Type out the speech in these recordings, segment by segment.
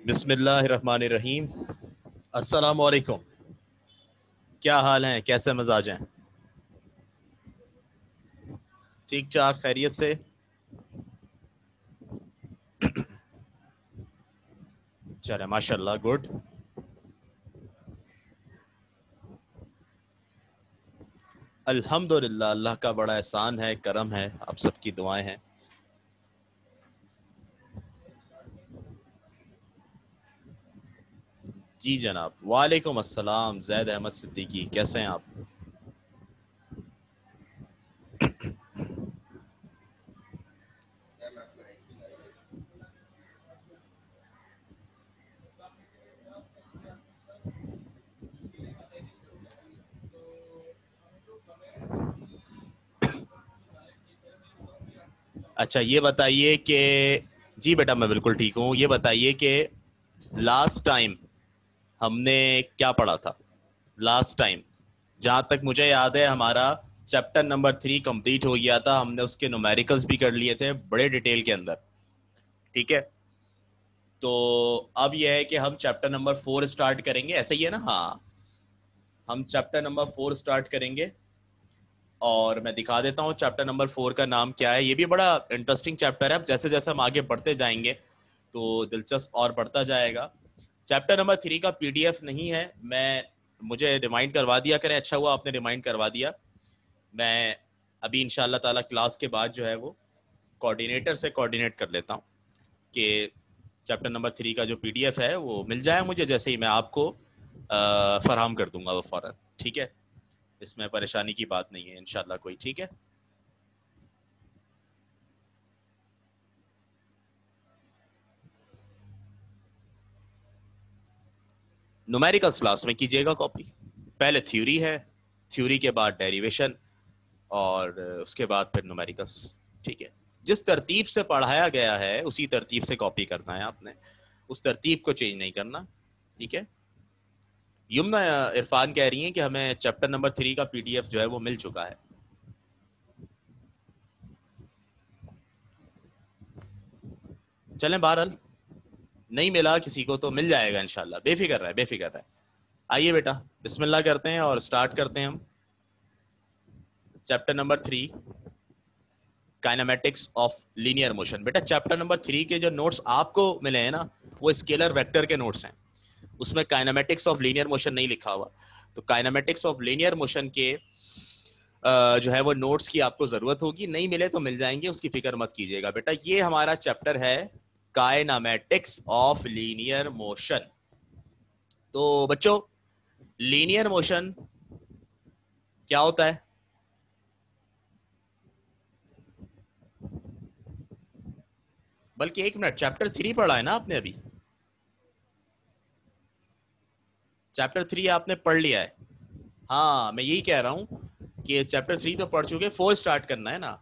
बिस्मिल्लाहिर्रहमानिर्रहीम। अस्सलाम वालेकुम। क्या हाल हैं, कैसे मिजाज हैं? ठीक ठाक, खैरियत से। चले माशाल्लाह, गुड। अल्हम्दुलिल्लाह, अल्लाह का बड़ा एहसान है, करम है, आप सबकी दुआएं हैं। जी जनाब, वालेकुम अस्सलाम। जैद अहमद सिद्दीकी, कैसे हैं आप? अच्छा, ये बताइए कि जी बेटा, मैं बिल्कुल ठीक हूँ। ये बताइए कि लास्ट टाइम हमने क्या पढ़ा था? लास्ट टाइम जहां तक मुझे याद है, हमारा चैप्टर नंबर 3 कंप्लीट हो गया था। हमने उसके न्यूमेरिकल्स भी कर लिए थे बड़े डिटेल के अंदर। ठीक है, तो अब यह है कि हम चैप्टर नंबर 4 स्टार्ट करेंगे, ऐसा ही है ना? हाँ, हम चैप्टर नंबर 4 स्टार्ट करेंगे और मैं दिखा देता हूँ चैप्टर नंबर 4 का नाम क्या है। ये भी बड़ा इंटरेस्टिंग चैप्टर है। अब जैसे जैसे हम आगे बढ़ते जाएंगे तो दिलचस्प और बढ़ता जाएगा। चैप्टर नंबर 3 का पीडीएफ नहीं है। मैं मुझे रिमाइंड करवा दिया करें, अच्छा हुआ आपने रिमाइंड करवा दिया। मैं अभी इंशाल्लाह ताला क्लास के बाद जो है वो कोऑर्डिनेटर से कोऑर्डिनेट कर लेता हूँ कि चैप्टर नंबर 3 का जो पीडीएफ है वो मिल जाए मुझे। जैसे ही मैं आपको फराहम कर दूंगा वो फौरन। ठीक है, इसमें परेशानी की बात नहीं है इंशाल्लाह कोई। ठीक है, न्यूमेरिकल्स क्लास में कीजिएगा कॉपी। पहले थ्योरी है, थ्योरी के बाद डेरिवेशन और उसके बाद फिर न्यूमेरिकल्स। ठीक है, जिस तरतीब से पढ़ाया गया है उसी तरतीब से कॉपी करना है आपने, उस तरतीब को चेंज नहीं करना। ठीक है, युमना इरफान कह रही हैं कि हमें चैप्टर नंबर 3 का पीडीएफ जो है वो मिल चुका है। चलें, बहरहाल नहीं मिला किसी को तो मिल जाएगा इंशाल्लाह। बेफिक्र है, बेफिक्र है। आइए बेटा, बिस्मिल्लाह करते हैं और स्टार्ट करते हैं हम chapter number 3, kinematics of linear motion. बेटा, चैप्टर नंबर 3 के जो नोट्स आपको मिले हैं ना, वो स्केलर वेक्टर के नोट्स हैं। उसमें काइनेमेटिक्स ऑफ लीनियर मोशन नहीं लिखा हुआ। तो काइनेमेटिक्स ऑफ लीनियर मोशन के जो है वो नोट्स की आपको जरूरत होगी। नहीं मिले तो मिल जाएंगे, उसकी फिक्र मत कीजिएगा बेटा। ये हमारा चैप्टर है काइनेमेटिक्स ऑफ लीनियर मोशन। तो बच्चों, लीनियर मोशन क्या होता है? बल्कि एक मिनट, चैप्टर 3 पढ़ा है ना आपने अभी? चैप्टर 3 आपने पढ़ लिया है? हाँ, मैं यही कह रहा हूँ कि चैप्टर 3 तो पढ़ चुके, 4 स्टार्ट करना है ना।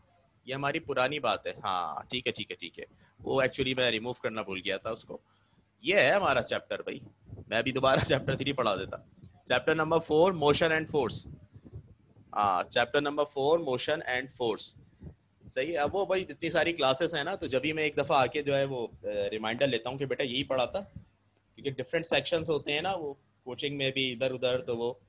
ये हमारी पुरानी बात है। हाँ ठीक है, ठीक है, ठीक है। वो एक्चुअली मैं रिमूव करना भूल गया था उसको। ये है हमारा चैप्टर भाई। मैं अभी दोबारा चैप्टर 3 पढ़ा देता। Chapter number 4, motion and force. हाँ, chapter number 4, motion and force. सही है। अब वो भाई इतनी सारी क्लासेस है ना, तो जब भी मैं एक दफा आके जो है वो रिमाइंडर लेता हूँ कि बेटा यही पढ़ा था, क्योंकि डिफरेंट सेक्शंस होते हैं ना वो कोचिंग में भी इधर उधर, तो वो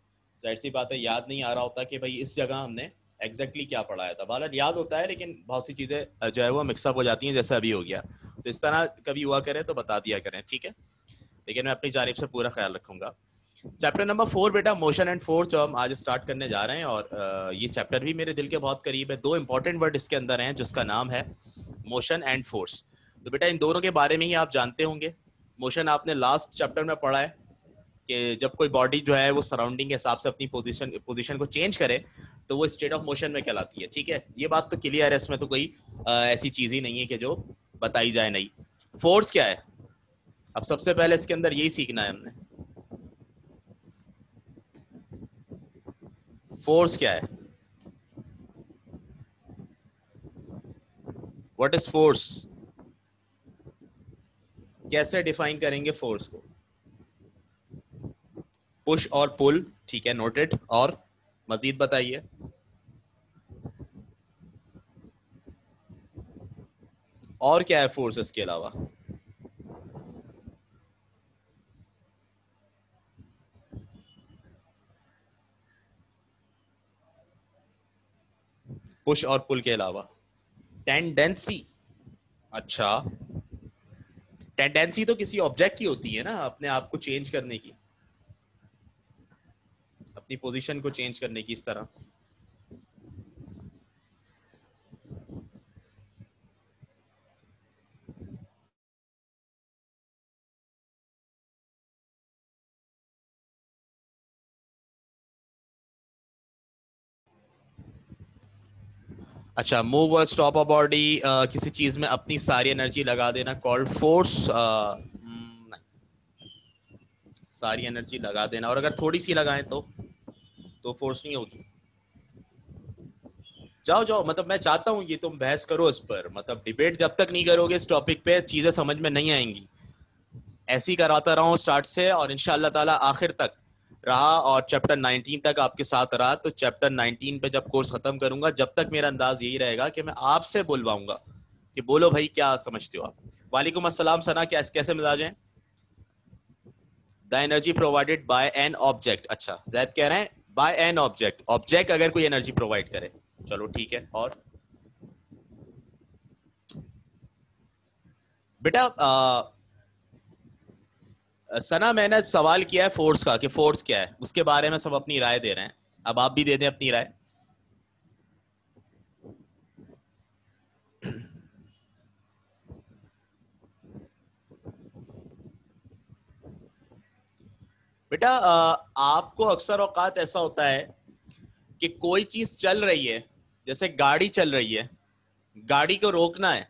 जाहिर सी बात है याद नहीं आ रहा होता कि भाई इस जगह हमने एग्जैक्टली क्या पढ़ाया था। बहरहाल याद होता है, लेकिन बहुत सी चीज़ें जो है वो मिक्सअप हो जाती हैं, जैसे अभी हो गया। तो इस तरह कभी हुआ करें तो बता दिया करें, ठीक है? लेकिन मैं अपनी जानिब से पूरा ख्याल रखूंगा। चैप्टर नंबर 4 बेटा, मोशन एंड फोर्स, जो हम आज स्टार्ट करने जा रहे हैं। और ये चैप्टर भी मेरे दिल के बहुत करीब है। दो इंपॉर्टेंट वर्ड इसके अंदर हैं जिसका नाम है मोशन एंड फोर्स। तो बेटा इन दोनों के बारे में ही आप जानते होंगे। मोशन आपने लास्ट चैप्टर में पढ़ा है कि जब कोई बॉडी जो है वो सराउंडिंग के हिसाब से अपनी पोजीशन पोजीशन को चेंज करे तो वो स्टेट ऑफ मोशन में कहलाती है। ठीक है, ये बात तो क्लियर है, इसमें तो कोई ऐसी चीज ही नहीं है कि जो बताई जाए नहीं। फोर्स क्या है? अब सबसे पहले इसके अंदर यही सीखना है हमने। फोर्स क्या है? What is force? कैसे डिफाइन करेंगे फोर्स को? पुश और पुल, ठीक है, नोटेड। और मजीद बताइए। और क्या है फोर्स इसके अलावा? पुश और पुल के अलावा। टेंडेंसी, अच्छा, टेंडेंसी तो किसी ऑब्जेक्ट की होती है ना, अपने आप को चेंज करने की, अपनी पोजीशन को चेंज करने की, इस तरह। अच्छा, मूव और स्टॉप अ बॉडी, किसी चीज में अपनी सारी एनर्जी लगा देना, कॉल्ड फोर्स। सारी एनर्जी लगा देना, और अगर थोड़ी सी लगाएं तो फोर्स नहीं होगी। जाओ जाओ, मतलब मैं चाहता हूँ ये तुम बहस करो इस पर, मतलब डिबेट जब तक नहीं करोगे इस टॉपिक पे चीजें समझ में नहीं आएंगी। ऐसे ही कराता रहा हूँ स्टार्ट से, और इंशाल्लाह ताला आखिर तक रहा, और चैप्टर 19 तक आपके साथ रहा। तो चैप्टर 19 पे जब कोर्स खत्म करूंगा, जब तक मेरा अंदाज यही रहेगा कि मैं आपसे बुलवाऊंगा कि बोलो भाई क्या समझते हो आप। वालेकुम अस्सलाम सना, कैसे मिजाज हैं? The energy provided by an object. अच्छा, जैद कह रहे हैं बाय एन ऑब्जेक्ट, ऑब्जेक्ट अगर कोई एनर्जी प्रोवाइड करे। चलो ठीक है। और बेटा सना, मैंने सवाल किया है फोर्स का कि फोर्स क्या है, उसके बारे में सब अपनी राय दे रहे हैं। अब आप भी दे दें अपनी राय। बेटा आपको अक्सर औकात ऐसा होता है कि कोई चीज चल रही है, जैसे गाड़ी चल रही है, गाड़ी को रोकना है,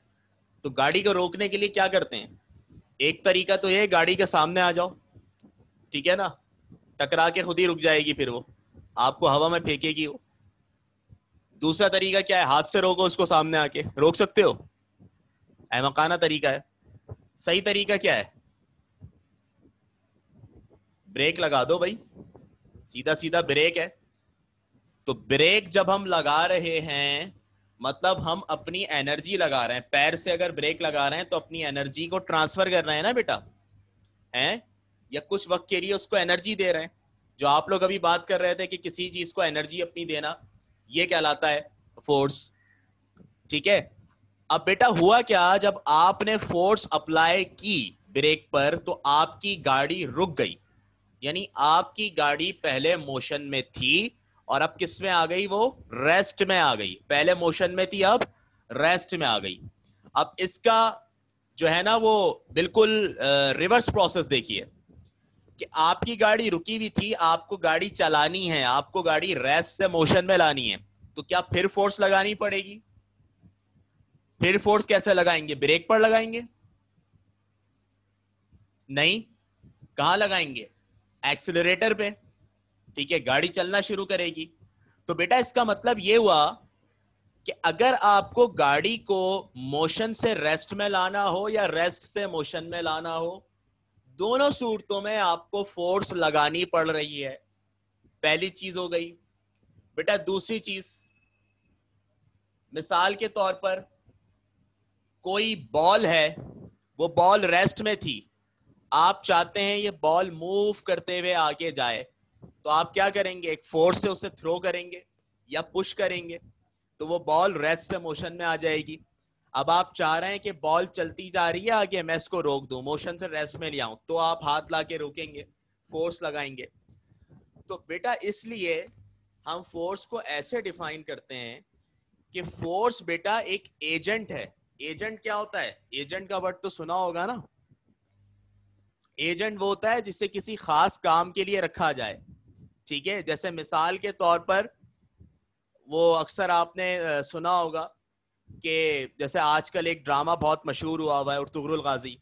तो गाड़ी को रोकने के लिए क्या करते हैं? एक तरीका तो ये, गाड़ी के सामने आ जाओ, ठीक है ना, टकरा के खुद ही रुक जाएगी, फिर वो आपको हवा में फेंकेगी वो। दूसरा तरीका क्या है? हाथ से रोको उसको, सामने आके रोक सकते हो, अहमकाना तरीका है। सही तरीका क्या है? ब्रेक लगा दो भाई, सीधा सीधा ब्रेक है। तो ब्रेक जब हम लगा रहे हैं, मतलब हम अपनी एनर्जी लगा रहे हैं। पैर से अगर ब्रेक लगा रहे हैं तो अपनी एनर्जी को ट्रांसफर कर रहे हैं ना बेटा, हैं? या कुछ वक्त के लिए उसको एनर्जी दे रहे हैं। जो आप लोग अभी बात कर रहे थे कि किसी चीज को एनर्जी अपनी देना, ये कहलाता है फोर्स, ठीक है। अब बेटा हुआ क्या, जब आपने फोर्स अप्लाई की ब्रेक पर, तो आपकी गाड़ी रुक गई, यानी आपकी गाड़ी पहले मोशन में थी और अब किस में आ गई? वो रेस्ट में आ गई। पहले मोशन में थी, अब रेस्ट में आ गई। अब इसका जो है ना वो बिल्कुल रिवर्स प्रोसेस देखिए, कि आपकी गाड़ी रुकी हुई थी, आपको गाड़ी चलानी है, आपको गाड़ी रेस्ट से मोशन में लानी है, तो क्या फिर फोर्स लगानी पड़ेगी? फिर फोर्स कैसे लगाएंगे? ब्रेक पर लगाएंगे? नहीं, कहां लगाएंगे? एक्सीलरेटर पे, ठीक है, गाड़ी चलना शुरू करेगी। तो बेटा इसका मतलब यह हुआ कि अगर आपको गाड़ी को मोशन से रेस्ट में लाना हो या रेस्ट से मोशन में लाना हो, दोनों सूरतों में आपको फोर्स लगानी पड़ रही है। पहली चीज हो गई। बेटा दूसरी चीज, मिसाल के तौर पर कोई बॉल है, वो बॉल रेस्ट में थी, आप चाहते हैं ये बॉल मूव करते हुए आगे जाए, तो आप क्या करेंगे? एक फोर्स से उसे थ्रो करेंगे या पुश करेंगे, तो वो बॉल रेस्ट से मोशन में आ जाएगी। अब आप चाह रहे हैं कि बॉल चलती जा रही है आगे, मैं इसको रोक दूं, मोशन से रेस्ट में ले आऊं, तो आप हाथ ला के रोकेंगे, फोर्स लगाएंगे। तो बेटा इसलिए हम फोर्स को ऐसे डिफाइन करते हैं कि फोर्स बेटा एक एजेंट है। एजेंट क्या होता है? एजेंट का वर्ड तो सुना होगा ना। एजेंट वो होता है जिसे किसी खास काम के लिए रखा जाए, ठीक है। जैसे मिसाल के तौर पर वो अक्सर आपने सुना होगा कि जैसे आजकल एक ड्रामा बहुत मशहूर हुआ हुआ है उर्तुगरुल गाजी,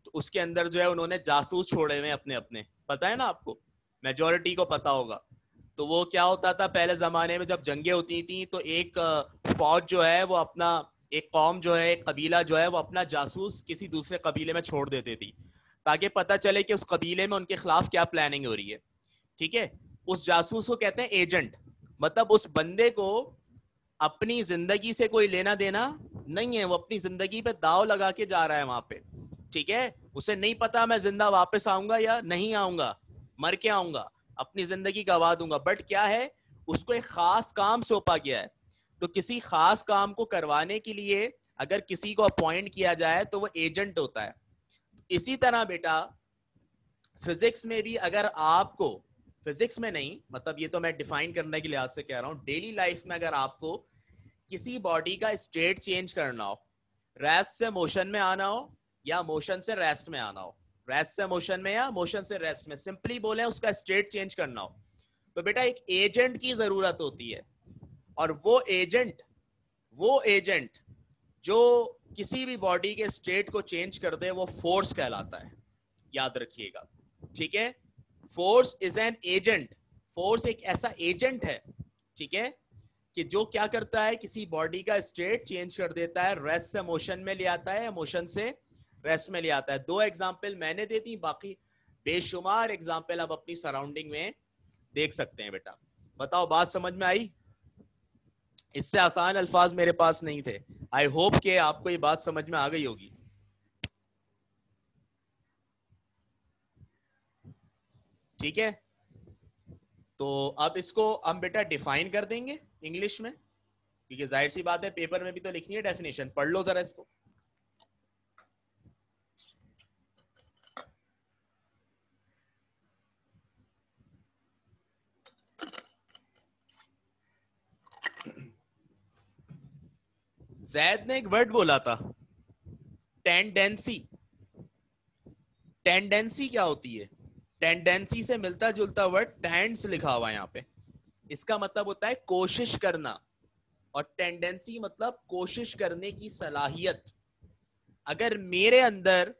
तो उसके अंदर जो है उन्होंने जासूस छोड़े हुए अपने अपने, पता है ना आपको, मेजोरिटी को पता होगा। तो वो क्या होता था पहले जमाने में, जब जंगें होती थी, तो एक फौज जो है वो अपना, एक कौम जो है, एक कबीला जो है वो अपना जासूस किसी दूसरे कबीले में छोड़ देती थी, ताकि पता चले कि उस कबीले में उनके खिलाफ क्या प्लानिंग हो रही है, ठीक है। उस जासूस को कहते हैं एजेंट। मतलब उस बंदे को अपनी जिंदगी से कोई लेना देना नहीं है, वो अपनी जिंदगी पे दाव लगा के जा रहा है वहां पे, ठीक है। उसे नहीं पता मैं जिंदा वापस आऊंगा या नहीं आऊंगा, मर के आऊंगा, अपनी जिंदगी गवा दूंगा, बट क्या है, उसको एक खास काम सौंपा गया है। तो किसी खास काम को करवाने के लिए अगर किसी को अपॉइंट किया जाए तो वो एजेंट होता है। इसी तरह बेटा फिजिक्स में भी अगर आपको, फिजिक्स में नहीं, मतलब ये तो मैं डिफाइन करने के लिहाज से कह रहा हूं, डेली लाइफ में अगर आपको किसी बॉडी का स्टेट चेंज करना हो, रेस्ट से मोशन में आना हो या मोशन से रेस्ट में आना हो, रेस्ट से मोशन में या मोशन से रेस्ट में, सिंपली बोले उसका स्टेट चेंज करना हो, तो बेटा एक एजेंट की जरूरत होती है। और वो एजेंट जो किसी भी बॉडी के स्टेट को चेंज कर दे वो फोर्स कहलाता है, याद रखिएगा, ठीक है। Force is an agent, force एक ऐसा एजेंट है, ठीक है, कि जो क्या करता है, किसी बॉडी का स्टेट चेंज कर देता है, रेस्ट से मोशन में ले आता है, मोशन से रेस्ट में ले आता है। 2 एग्जांपल मैंने दे दी, बाकी बेशुमार एग्जांपल आप अपनी सराउंडिंग में देख सकते हैं बेटा। बताओ बात समझ में आई? इससे आसान अल्फाज मेरे पास नहीं थे। आई होप कि आपको ये बात समझ में आ गई होगी। ठीक है, तो अब इसको हम बेटा डिफाइन कर देंगे इंग्लिश में, क्योंकि जाहिर सी बात है पेपर में भी तो लिखनी है डेफिनेशन। पढ़ लो जरा इसको। जैद ने एक वर्ड बोला था, टेंडेंसी। टेंडेंसी क्या होती है? टेंडेंसी से मिलता जुलता वर्ड टेंड्स लिखा हुआ है यहाँ पे। इसका मतलब होता है कोशिश करना, और टेंडेंसी मतलब कोशिश करने की सलाहियत। अगर मेरे अंदर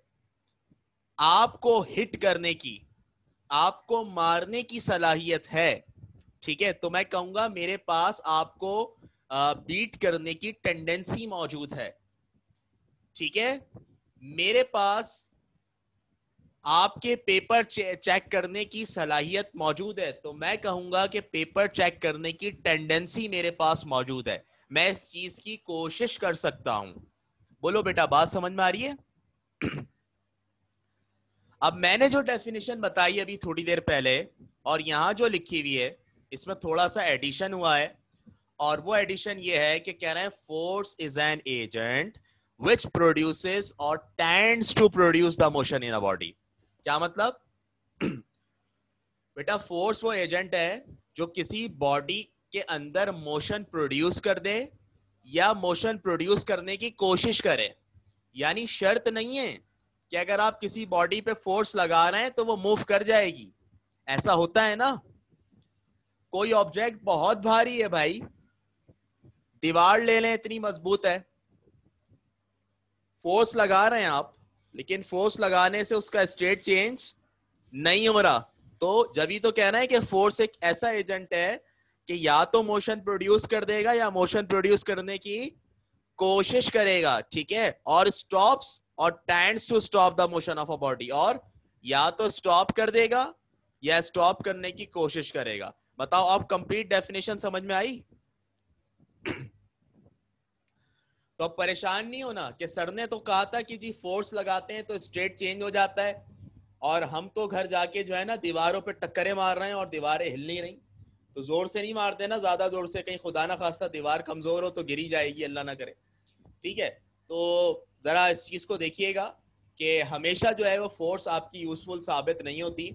आपको हिट करने की, आपको मारने की सलाहियत है, ठीक है, तो मैं कहूंगा मेरे पास आपको बीट करने की टेंडेंसी मौजूद है। ठीक है, मेरे पास आपके पेपर चेक करने की सलाहियत मौजूद है, तो मैं कहूंगा कि पेपर चेक करने की टेंडेंसी मेरे पास मौजूद है, मैं इस चीज की कोशिश कर सकता हूं। बोलो बेटा बात समझ में आ रही है? अब मैंने जो डेफिनेशन बताई अभी थोड़ी देर पहले, और यहां जो लिखी हुई है, इसमें थोड़ा सा एडिशन हुआ है, और वो एडिशन ये है कि कह रहे हैं force is an agent which produces और tends to produce the motion in a body. क्या मतलब? बेटा फोर्स वो एजेंट है जो किसी बॉडी के अंदर मोशन प्रोड्यूस कर दे या मोशन प्रोड्यूस करने की कोशिश करे। यानी शर्त नहीं है कि अगर आप किसी बॉडी पे फोर्स लगा रहे हैं तो वो मूव कर जाएगी। ऐसा होता है ना, कोई ऑब्जेक्ट बहुत भारी है भाई, दीवार ले लें इतनी मजबूत है, फोर्स लगा रहे हैं आप, लेकिन फोर्स लगाने से उसका स्टेट चेंज नहीं हो रहा, तो जब ही तो कहना है कि फोर्स एक ऐसा एजेंट है कि या तो मोशन प्रोड्यूस कर देगा या मोशन प्रोड्यूस करने की कोशिश करेगा, ठीक है, और स्टॉप्स और tends to stop the motion of a body, और या तो स्टॉप कर देगा या स्टॉप करने की कोशिश करेगा। बताओ अब कंप्लीट डेफिनेशन समझ में आई? तो अब परेशान नहीं होना कि सर ने तो कहा था कि जी फोर्स लगाते हैं तो स्टेट चेंज हो जाता है, और हम तो घर जाके जो है ना दीवारों पे टक्करें मार रहे हैं और दीवारें हिल नहीं रही। तो जोर से नहीं मारते ना, ज्यादा जोर से, कहीं खुदा ना खास्ता दीवार कमजोर हो तो गिरी जाएगी, अल्लाह ना करे। ठीक है, तो जरा इस चीज को देखिएगा कि हमेशा जो है वो फोर्स आपकी यूजफुल साबित नहीं होती।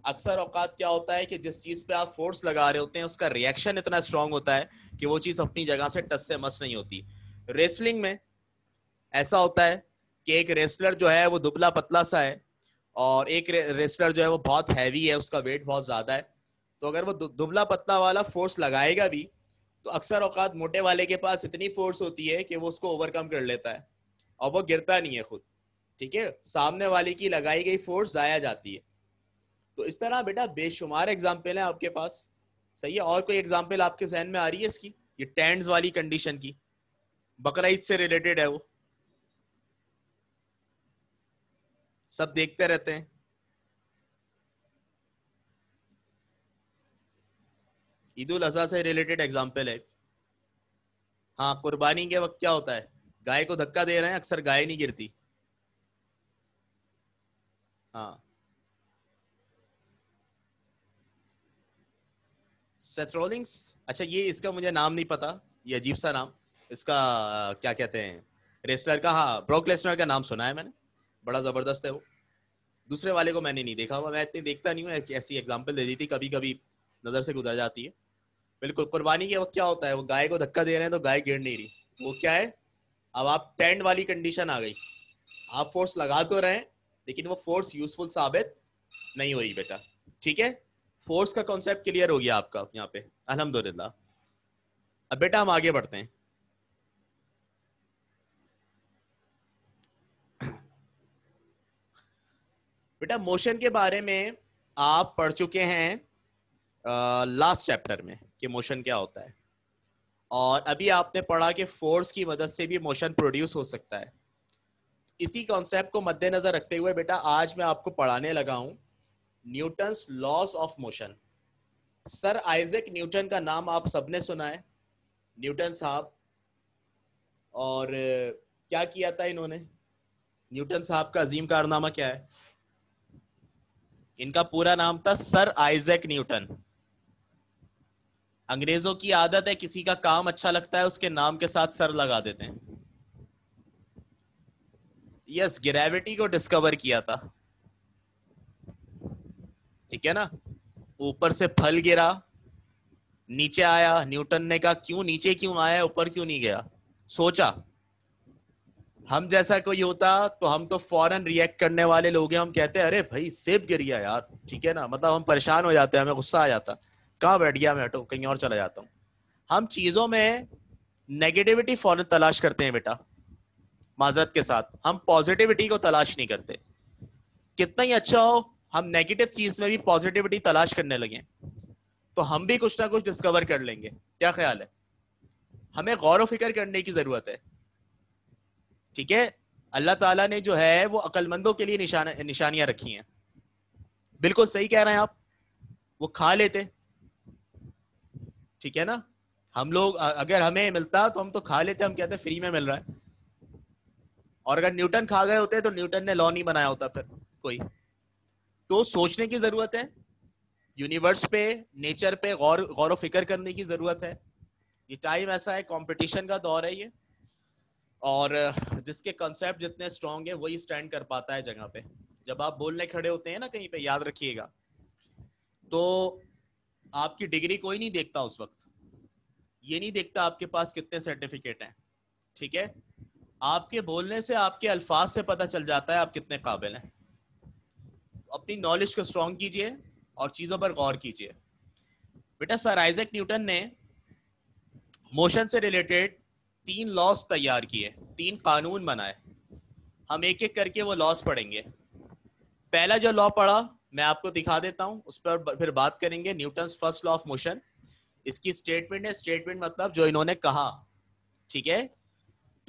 अक्सर औकात क्या होता है कि जिस चीज पे आप फोर्स लगा रहे होते हैं उसका रिएक्शन इतना स्ट्रांग होता है कि वो चीज अपनी जगह से टस से मस नहीं होती। रेसलिंग में ऐसा होता है कि एक रेसलर जो है वो दुबला पतला सा है, और एक रेसलर जो है वो बहुत हैवी है, उसका वेट बहुत ज्यादा है। तो अगर वो दुबला पतला वाला फोर्स लगाएगा भी तो अक्सर औकात मोटे वाले के पास इतनी फोर्स होती है कि वो उसको ओवरकम कर लेता है और वो गिरता नहीं है खुद। ठीक है, सामने वाले की लगाई गई फोर्स जाया जाती है। तो इस तरह बेटा बेशुमार एग्जाम्पल है आपके पास। सही है, और कोई एग्जाम्पल आपके जहन में आ रही है इसकी, ये टेंड्स वाली कंडीशन की? बकरा ईद से रिलेटेड है वो, सब देखते रहते हैं। ईद उल अजहा से रिलेटेड एग्जाम्पल है। हाँ, कुर्बानी के वक्त क्या होता है, गाय को धक्का दे रहे हैं, अक्सर गाय नहीं गिरती। हाँ, सेथ रॉलिंग्स, अच्छा ये इसका मुझे नाम नहीं पता, ये अजीब सा नाम, इसका क्या कहते हैं, रेसलर का, हाँ ब्रॉक लेसनर का नाम सुना है मैंने, बड़ा जबरदस्त है वो। दूसरे वाले को मैंने नहीं देखा हुआ, मैं इतनी देखता नहीं हूँ, ऐसी एग्जांपल दे दी थी, कभी कभी नजर से गुजर जाती है। बिल्कुल कुर्बानी के वक्त क्या होता है, वो गाय को धक्का दे रहे हैं तो गाय गिर नहीं रही, वो क्या है, अब आप टेंट वाली कंडीशन आ गई, आप फोर्स लगा तो रहे हैं लेकिन वो फोर्स यूजफुल साबित नहीं हो रही बेटा। ठीक है, फोर्स का कॉन्सेप्ट क्लियर हो गया आपका यहाँ पे, अल्हम्दुलिल्लाह। अब बेटा हम आगे बढ़ते हैं। बेटा मोशन के बारे में आप पढ़ चुके हैं लास्ट चैप्टर में कि मोशन क्या होता है, और अभी आपने पढ़ा कि फोर्स की मदद से भी मोशन प्रोड्यूस हो सकता है। इसी कॉन्सेप्ट को मद्देनजर रखते हुए बेटा आज मैं आपको पढ़ाने लगा हूं Newton's laws of motion. Sir Isaac Newton का नाम आप सबने सुना है, न्यूटन साहब, और क्या किया था इन्होंने, न्यूटन साहब का अजीम कारनामा क्या है, इनका पूरा नाम था सर आइजैक न्यूटन। अंग्रेजों की आदत है किसी का काम अच्छा लगता है उसके नाम के साथ सर लगा देते हैं। यस, ग्रेविटी को डिस्कवर किया था, ठीक है ना, ऊपर से फल गिरा, नीचे आया, न्यूटन ने कहा क्यों नीचे क्यों आया, ऊपर क्यों नहीं गया, सोचा। हम जैसा कोई होता तो हम तो फौरन रिएक्ट करने वाले लोग हैं, हम कहते हैं अरे भाई सेब गिर गया यार, ठीक है ना, मतलब हम परेशान हो जाते हैं, हमें गुस्सा आ जाता, कहाँ बैठ गया, मैं हटो कहीं और चला जाता हूँ। हम चीजों में नेगेटिविटी फौरन तलाश करते हैं बेटा, माजरत के साथ हम पॉजिटिविटी को तलाश नहीं करते। कितना ही अच्छा हो, हम नेगेटिव चीज में भी पॉजिटिविटी तलाश करने लगे तो हम भी कुछ ना कुछ डिस्कवर कर लेंगे। क्या ख्याल है, हमें गौर फिक्र करने की जरूरत है, ठीक है। अल्लाह ताला ने जो है वो अक्लमंदों के लिए निशानियां रखी हैं। बिल्कुल सही कह रहे हैं आप, वो खा लेते, ठीक है ना, हम लोग अगर हमें मिलता तो हम तो खा लेते, हम कहते फ्री में मिल रहा है, और अगर न्यूटन खा गए होते तो न्यूटन ने लॉ नहीं बनाया होता फिर कोई। तो सोचने की जरूरत है, यूनिवर्स पे, नेचर पे गौर फिक्र करने की जरूरत है। ये टाइम ऐसा है, कंपटीशन का दौर है ये, और जिसके कंसेप्ट जितने स्ट्रांग है वही स्टैंड कर पाता है जगह पे। जब आप बोलने खड़े होते हैं ना कहीं पे, याद रखिएगा, तो आपकी डिग्री कोई नहीं देखता उस वक्त, ये नहीं देखता आपके पास कितने सर्टिफिकेट हैं, ठीक है। आपके बोलने से, आपके अल्फाज से पता चल जाता है आप कितने काबिल हैं। अपनी नॉलेज को स्ट्रांग कीजिए और चीजों पर गौर कीजिए। बेटा सर आइजैक न्यूटन ने मोशन से रिलेटेड 3 लॉस तैयार किए, 3 कानून बनाए। हम एक एक करके वो लॉस पढ़ेंगे। पहला जो लॉ पढ़ा मैं आपको दिखा देता हूं, उस पर फिर बात करेंगे, Newton's first law of motion. इसकी स्टेटमेंट है, स्टेटमेंट मतलब जो इन्होंने कहा, ठीक है।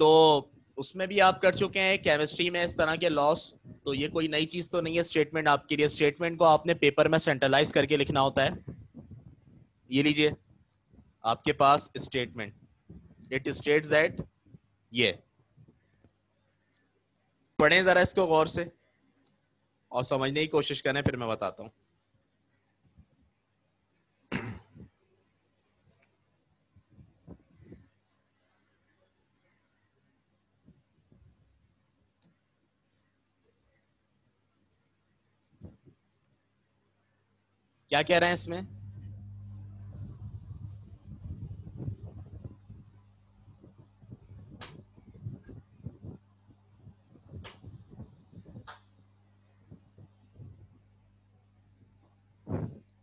तो उसमें भी आप कर चुके हैं केमिस्ट्री में इस तरह के लॉस, तो ये कोई नई चीज तो नहीं है स्टेटमेंट आपके लिए। स्टेटमेंट को आपने पेपर में सेंट्रलाइज करके लिखना होता है। ये लीजिए आपके पास स्टेटमेंट, इट स्टेट्स दैट, ये पढ़ें जरा इसको गौर से और समझने की कोशिश करें, फिर मैं बताता हूं। क्या कह रहे हैं इसमें,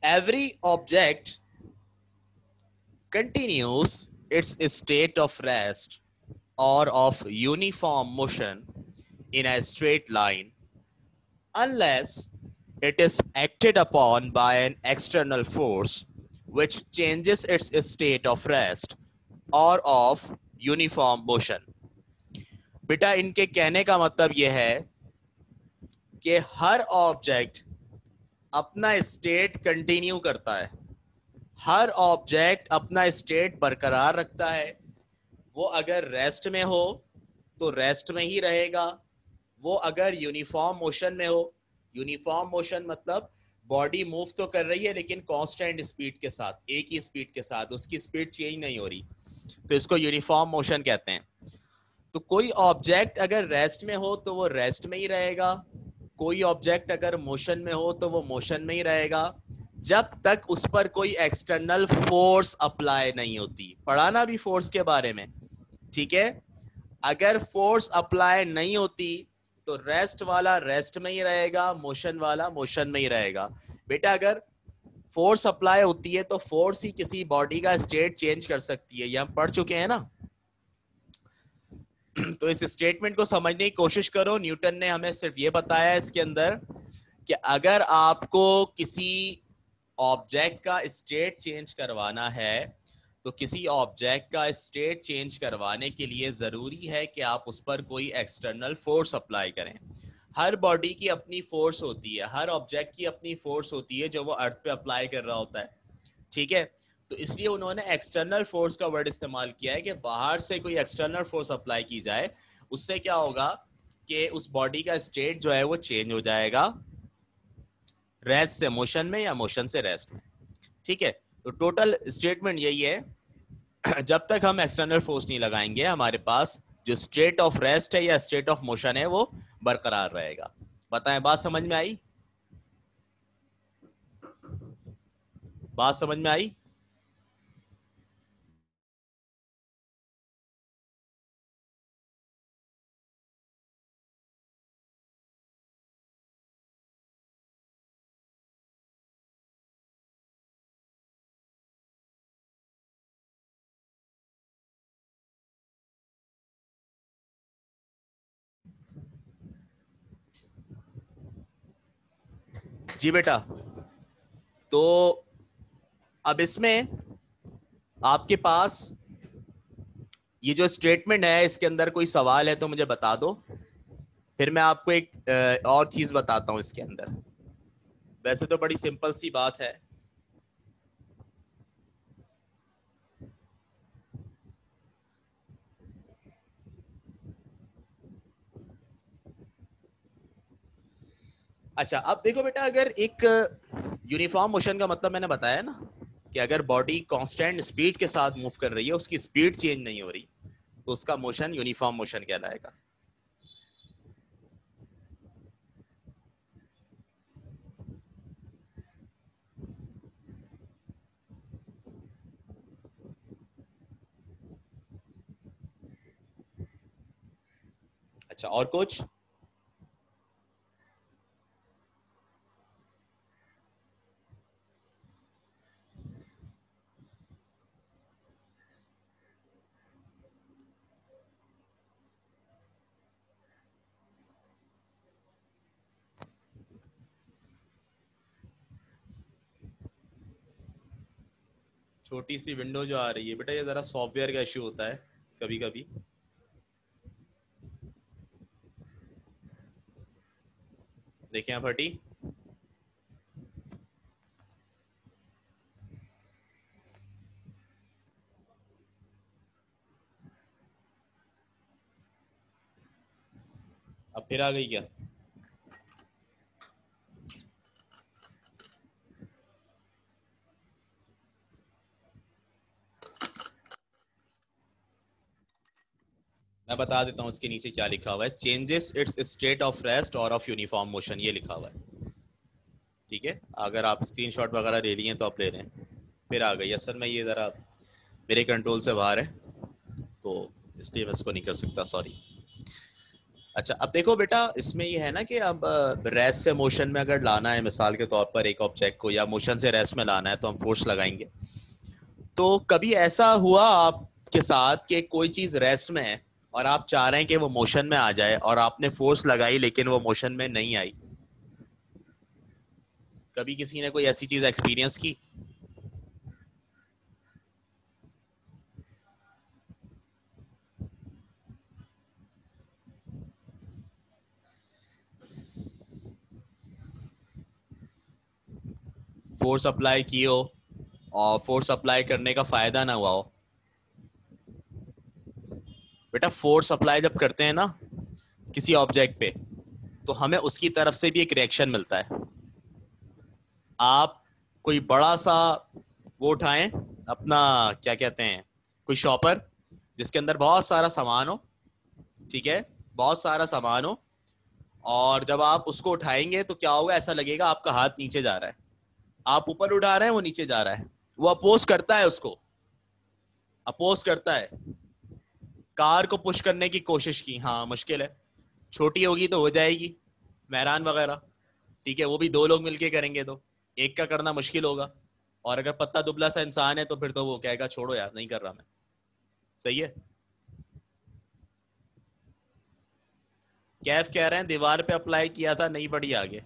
every object continues its state of rest or of uniform motion in a straight line unless it is acted upon by an external force which changes its state of rest or of uniform motion। बेटा इनके कहने का मतलब यह है कि हर object अपना state continue करता है, हर ऑब्जेक्ट अपना स्टेट बरकरार रखता है। वो अगर रेस्ट में हो तो रेस्ट में ही रहेगा, वो अगर यूनिफॉर्म मोशन में हो, यूनिफॉर्म मोशन मतलब बॉडी मूव तो कर रही है लेकिन कांस्टेंट स्पीड के साथ, एक ही स्पीड के साथ, उसकी स्पीड चेंज नहीं हो रही, तो इसको यूनिफॉर्म मोशन कहते हैं। तो कोई ऑब्जेक्ट अगर रेस्ट में हो तो वो रेस्ट में ही रहेगा, कोई ऑब्जेक्ट अगर मोशन में हो तो वो मोशन में ही रहेगा, जब तक उस पर कोई एक्सटर्नल फोर्स अप्लाई नहीं होती। पढ़ा ना भी फोर्स के बारे में, ठीक है। अगर फोर्स अप्लाई नहीं होती तो रेस्ट वाला रेस्ट में ही रहेगा, मोशन वाला मोशन में ही रहेगा। बेटा अगर फोर्स अप्लाई होती है तो फोर्स ही किसी बॉडी का स्टेट चेंज कर सकती है, ये हम पढ़ चुके हैं ना। तो इस स्टेटमेंट को समझने की कोशिश करो। न्यूटन ने हमें सिर्फ ये बताया इसके अंदर कि अगर आपको किसी ऑब्जेक्ट का स्टेट चेंज करवाना है तो किसी ऑब्जेक्ट का स्टेट चेंज करवाने के लिए जरूरी है कि आप उस पर कोई एक्सटर्नल फोर्स अप्लाई करें। हर बॉडी की अपनी फोर्स होती है, हर ऑब्जेक्ट की अपनी फोर्स होती है जो वो अर्थ पे अप्लाई कर रहा होता है, ठीक है। तो इसलिए उन्होंने एक्सटर्नल फोर्स का वर्ड इस्तेमाल किया है कि बाहर से कोई एक्सटर्नल फोर्स अप्लाई की जाए, उससे क्या होगा कि उस बॉडी का स्टेट जो है वो चेंज हो जाएगा, रेस्ट से मोशन में या मोशन से रेस्ट में, ठीक है। तो टोटल स्टेटमेंट यही है, जब तक हम एक्सटर्नल फोर्स नहीं लगाएंगे हमारे पास जो स्टेट ऑफ रेस्ट है या स्टेट ऑफ मोशन है वो बरकरार रहेगा। बताएं, बात समझ में आई? बात समझ में आई? जी बेटा, तो अब इसमें आपके पास ये जो स्टेटमेंट है इसके अंदर कोई सवाल है तो मुझे बता दो, फिर मैं आपको एक और चीज बताता हूं इसके अंदर। वैसे तो बड़ी सिंपल सी बात है। अच्छा, अब देखो बेटा, अगर एक यूनिफॉर्म मोशन का मतलब मैंने बताया ना कि अगर बॉडी कांस्टेंट स्पीड के साथ मूव कर रही है, उसकी स्पीड चेंज नहीं हो रही, तो उसका मोशन यूनिफॉर्म मोशन कहलाएगा। अच्छा, और कुछ? छोटी सी विंडो जो आ रही है बेटा, ये जरा सॉफ्टवेयर का इश्यू होता है कभी कभी। देखें आप, हटी। अब फिर आ गई क्या? मैं बता देता हूँ इसके नीचे क्या लिखा हुआ है। Changes it's state of rest और ऑफ यूनिफॉर्म मोशन, ये लिखा हुआ है, ठीक है। अगर आप स्क्रीनशॉट वगैरह ले लिए तो आप ले लें। फिर आ गई। असल में ये ज़रा मेरे कंट्रोल से बाहर है तो इसलिए मैं इसको नहीं कर सकता, सॉरी। अच्छा, अब देखो बेटा, इसमें ये है ना कि अब रेस्ट से मोशन में अगर लाना है मिसाल के तौर पर एक ऑब्जेक्ट को, या मोशन से रेस्ट में लाना है तो हम फोर्स लगाएंगे। तो कभी ऐसा हुआ आपके साथ कि कोई चीज़ रेस्ट में है और आप चाह रहे हैं कि वो मोशन में आ जाए और आपने फोर्स लगाई लेकिन वो मोशन में नहीं आई? कभी किसी ने कोई ऐसी चीज़ एक्सपीरियंस की? फोर्स अप्लाई की हो और फोर्स अप्लाई करने का फायदा ना हुआ हो? बेटा, फोर्स अप्लाई जब करते हैं ना किसी ऑब्जेक्ट पे, तो हमें उसकी तरफ से भी एक रिएक्शन मिलता है। आप कोई बड़ा सा वो उठाएं, अपना क्या कहते हैं, कोई शॉपर जिसके अंदर बहुत सारा सामान हो, ठीक है, बहुत सारा सामान हो, और जब आप उसको उठाएंगे तो क्या होगा, ऐसा लगेगा आपका हाथ नीचे जा रहा है, आप ऊपर उठा रहे हैं वो नीचे जा रहा है, वो अपोज करता है, उसको अपोज करता है। कार को पुश करने की कोशिश की, हाँ मुश्किल है, छोटी होगी तो हो जाएगी, मेहरान वगैरह, ठीक है, वो भी दो लोग मिलके करेंगे तो एक का करना मुश्किल होगा, और अगर पत्ता दुबला सा इंसान है तो फिर तो वो कहेगा छोड़ो यार नहीं कर रहा मैं। सही है। कैफ कह रहे हैं दीवार पे अप्लाई किया था, नहीं बढ़ी आगे,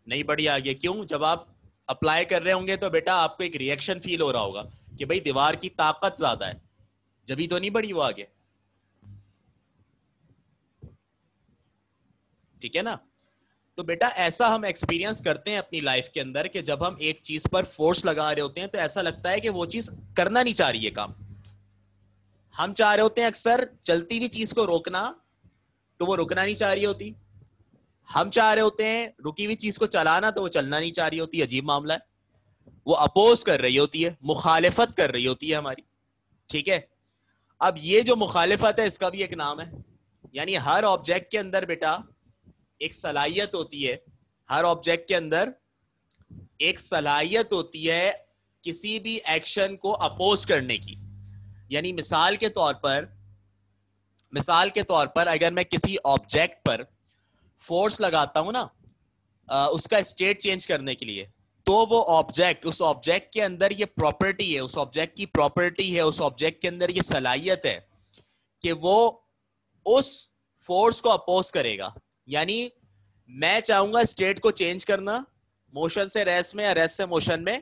नहीं बढ़ी आगे। क्यों? जब आप अप्लाई कर रहे होंगे तो बेटा आपको एक रिएक्शन फील हो रहा होगा कि भाई दीवार की ताकत ज्यादा है, जब तो नहीं बढ़ी वो आगे, ठीक है ना। तो बेटा ऐसा हम एक्सपीरियंस करते हैं अपनी लाइफ के अंदर कि जब हम एक चीज पर फोर्स लगा रहे होते हैं तो ऐसा लगता है कि वो चीज करना नहीं चाह रही है काम, हम चाह रहे होते हैं अक्सर चलती हुई चीज को रोकना, तो वो रुकना नहीं चाह रही होती, हम चाह रहे होते हैं रुकी हुई चीज को चलाना, तो वो चलना नहीं चाह रही होती। अजीब मामला है, वो अपोज कर रही होती है, मुखालिफत कर रही होती है हमारी, ठीक है। अब ये जो मुखालिफत है इसका भी एक नाम है, यानी हर ऑब्जेक्ट के अंदर बेटा एक सलाहियत होती है, हर ऑब्जेक्ट के अंदर एक सलाहियत होती है किसी भी एक्शन को अपोज करने की। यानी मिसाल के तौर पर अगर मैं किसी ऑब्जेक्ट पर फोर्स लगाता हूं ना, उसका स्टेट चेंज करने के लिए, तो वो ऑब्जेक्ट, उस ऑब्जेक्ट के अंदर ये प्रॉपर्टी है, उस ऑब्जेक्ट की प्रॉपर्टी है, उस ऑब्जेक्ट के अंदर ये सलाहियत है कि वो उस फोर्स को अपोज करेगा। यानी मैं चाहूंगा स्टेट को चेंज करना, मोशन से रेस्ट में या रेस्ट से मोशन में,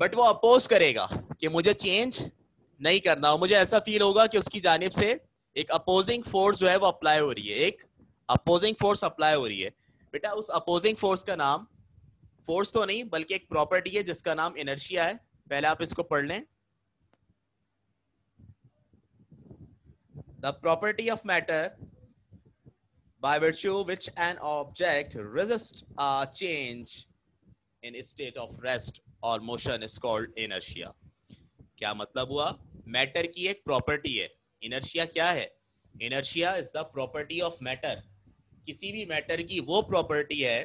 बट वो अपोज करेगा कि मुझे चेंज नहीं करना, और मुझे ऐसा फील होगा कि उसकी जानिब से एक अपोजिंग फोर्स जो है वो अप्लाई हो रही है, एक अपोजिंग फोर्स अप्लाई हो रही है। बेटा उस अपोजिंग फोर्स का नाम, फोर्स तो नहीं बल्कि एक प्रॉपर्टी है जिसका नाम इनर्शिया है। पहले आप इसको पढ़ लें। The property of matter by virtue which an object resists a change in state of rest or motion is called inertia। क्या मतलब हुआ? मैटर की एक प्रॉपर्टी है इनर्शिया। क्या है? Inertia is the property of matter. किसी भी मैटर की वो प्रॉपर्टी है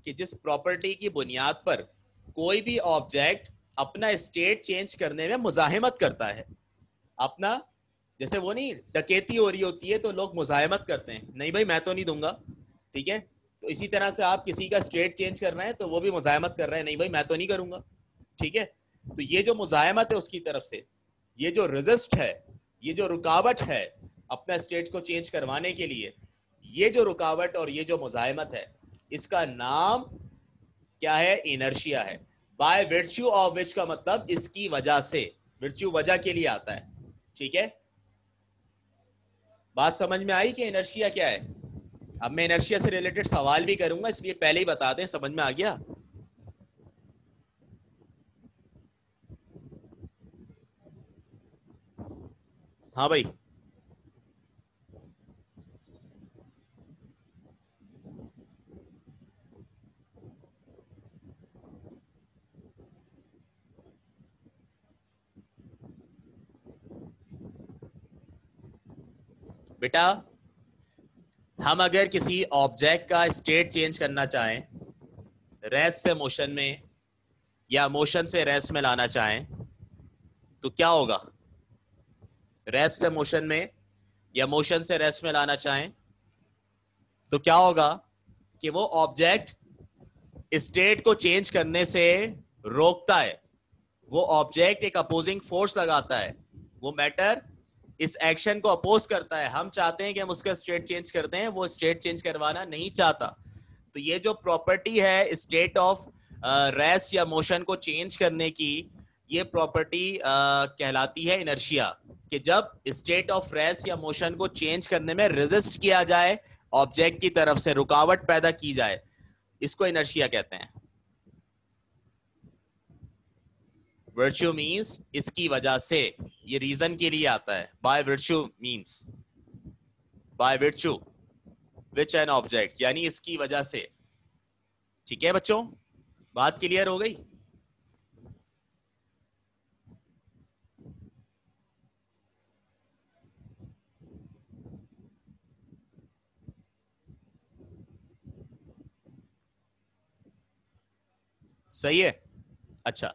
कि जिस प्रॉपर्टी की बुनियाद पर कोई भी ऑब्जेक्ट अपना स्टेट चेंज करने में मुजाहिमत करता है। अपना, जैसे वो नहीं डकैती हो रही होती है तो लोग मुजाहिमत करते हैं, नहीं भाई मैं तो नहीं दूंगा, ठीक है। तो इसी तरह से आप किसी का स्टेट चेंज कर रहे हैं तो वो भी मुजाहिमत कर रहे हैं, नहीं भाई मैं तो नहीं करूंगा, ठीक है। तो ये जो मुजाहिमत है उसकी तरफ से, ये जो रेजिस्ट है, ये जो रुकावट है अपना स्टेट को चेंज करवाने के लिए, ये जो रुकावट और ये जो मुजाहिमत है, इसका नाम क्या है? इनर्शिया है। बाय विर्च्यू ऑफ विच का मतलब इसकी वजह से, विर्च्यू वजह के लिए आता है, ठीक है। बात समझ में आई कि इनर्शिया क्या है? अब मैं इनर्शिया से रिलेटेड सवाल भी करूंगा, इसलिए पहले ही बता दें, समझ में आ गया? हाँ भाई। बेटा हम अगर किसी ऑब्जेक्ट का स्टेट चेंज करना चाहें, रेस्ट से मोशन में या मोशन से रेस्ट में लाना चाहें, तो क्या होगा? रेस्ट से मोशन में या मोशन से रेस्ट में लाना चाहें तो क्या होगा कि वो ऑब्जेक्ट स्टेट को चेंज करने से रोकता है, वो ऑब्जेक्ट एक अपोजिंग फोर्स लगाता है, वो मैटर इस एक्शन को अपोज करता है। हम चाहते हैं कि हम उसका स्टेट चेंज करते हैं, वो स्टेट चेंज करवाना नहीं चाहता। तो ये जो प्रॉपर्टी है स्टेट ऑफ रेस्ट या मोशन को चेंज करने की, ये प्रॉपर्टी कहलाती है इनर्शिया। कि जब स्टेट ऑफ रेस्ट या मोशन को चेंज करने में रेजिस्ट किया जाए, ऑब्जेक्ट की तरफ से रुकावट पैदा की जाए, इसको इनर्शिया कहते हैं। वर्च्यू मीन्स इसकी वजह से, ये रीजन के लिए आता है। By virtue means by virtue which an object, यानी इसकी वजह से। ठीक है बच्चों, बात क्लियर हो गई? सही है। अच्छा,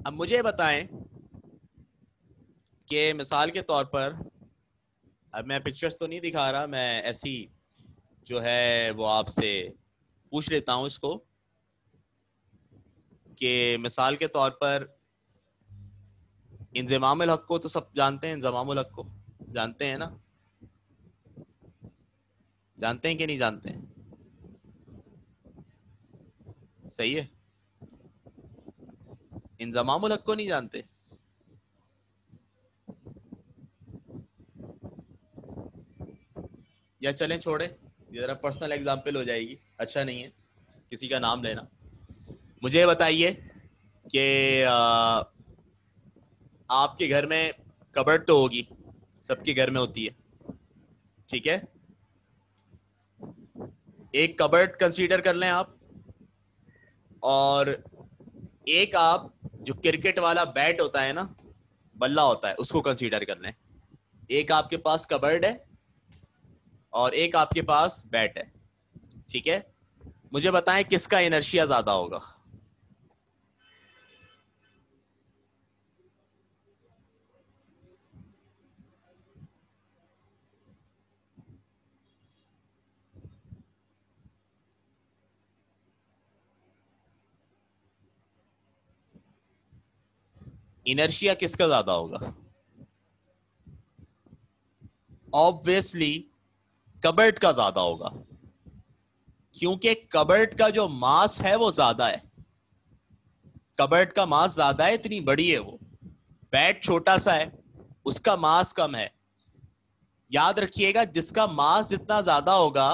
अब मुझे बताएं कि मिसाल के तौर पर, अब मैं पिक्चर्स तो नहीं दिखा रहा, मैं ऐसी जो है वो आपसे पूछ लेता हूं इसको, कि मिसाल के तौर पर इंज़मामुल हक को तो सब जानते हैं, इंज़मामुल हक को जानते हैं ना? जानते हैं कि नहीं जानते हैं? सही है, इंज़मामुल हक को नहीं जानते? या चलें छोड़े, ये जरा पर्सनल एग्जाम्पल हो जाएगी, अच्छा नहीं है किसी का नाम लेना। मुझे बताइए कि आपके घर में कबर्ड तो होगी, सबके घर में होती है, ठीक है? एक कबर्ड कंसीडर कर लें आप, और एक आप जो क्रिकेट वाला बैट होता है ना, बल्ला होता है, उसको कंसीडर कर लें। एक आपके पास कबर्ड है और एक आपके पास बैट है, ठीक है? मुझे बताएं किसका इनर्शिया ज्यादा होगा? इनर्शिया किसका ज्यादा होगा? ऑब्वियसली कबर्ड का ज्यादा होगा, क्योंकि कबर्ड का जो मास है वो ज्यादा है, कबर्ड का मास ज्यादा है, इतनी बड़ी है वो। बैट छोटा सा है, उसका मास कम है। याद रखिएगा, जिसका मास जितना ज्यादा होगा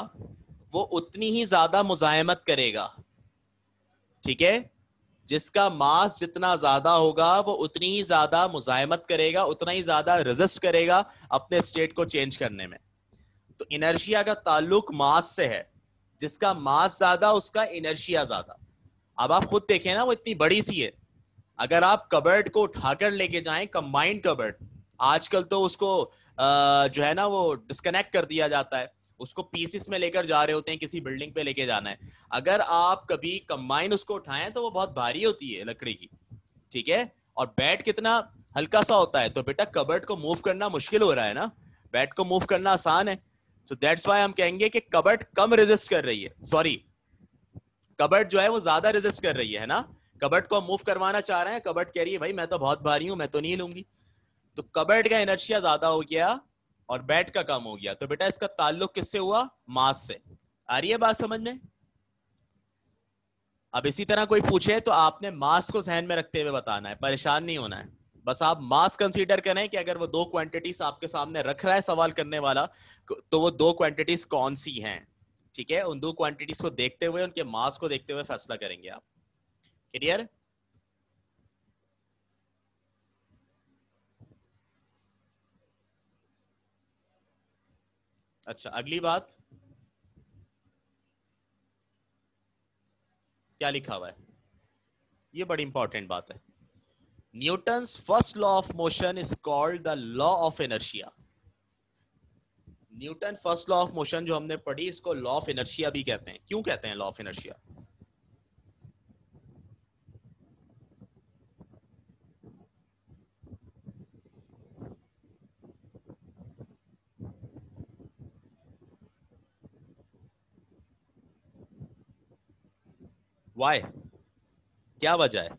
वो उतनी ही ज्यादा मुजाहिमत करेगा, ठीक है? जिसका मास जितना ज्यादा होगा वो उतनी ही ज्यादा मुजाहिमत करेगा, उतना ही ज्यादा रेजिस्ट करेगा अपने स्टेट को चेंज करने में। तो इनर्शिया का ताल्लुक मास से है, जिसका मास ज्यादा उसका इनर्शिया ज्यादा। अब आप खुद देखें ना, वो इतनी बड़ी सी है, अगर आप कबर्ड को उठाकर लेके जाएं, कंबाइंड कबर्ड, आजकल तो उसको जो है ना वो डिस्कनेक्ट कर दिया जाता है, उसको पीसेस में लेकर जा रहे होते हैं, किसी बिल्डिंग पे लेके जाना है। अगर आप कभी कंबाइन उसको उठाएं तो वो बहुत भारी होती है लकड़ी की, ठीक है? और बैट कितना हल्का सा होता है, तो बेटा कबर्ड को मूव करना मुश्किल हो रहा है ना, बैट को मूव करना आसान है। सो दैट्स व्हाई हम कहेंगे कि कबर्ड कम रेजिस्ट कर रही है, सॉरी, कबर्ड जो है वो ज्यादा रेजिस्ट कर रही है ना। कबर्ड को मूव करवाना चाह रहे हैं, कबर्ड कह रही है भाई मैं तो बहुत भारी हूं, मैं तो नहीं लूंगी। तो कबर्ड का इनर्शिया ज्यादा हो गया और बैट का कम हो गया, तो बेटा इसका ताल्लुक किससे हुआ? मास से। आ रही है बात समझ में? अब इसी तरह कोई पूछे तो आपने मास को जहन में रखते हुए बताना है, परेशान नहीं होना है। बस आप मास कंसीडर करें कि अगर वो दो क्वांटिटीज आपके सामने रख रहा है सवाल करने वाला, तो वो दो क्वांटिटीज कौन सी हैं, ठीक है? उन दो क्वांटिटीज को देखते हुए, उनके मास को देखते हुए फैसला करेंगे आप। क्लियर? अच्छा, अगली बात क्या लिखा हुआ है? ये बड़ी इंपॉर्टेंट बात है। Newton's first law of motion is called the law of inertia. Newton first law of motion जो हमने पढ़ी, इसको लॉ ऑफ इनर्शिया भी कहते हैं। क्यों कहते हैं लॉ ऑफ इनर्शिया? वाई, क्या वजह है?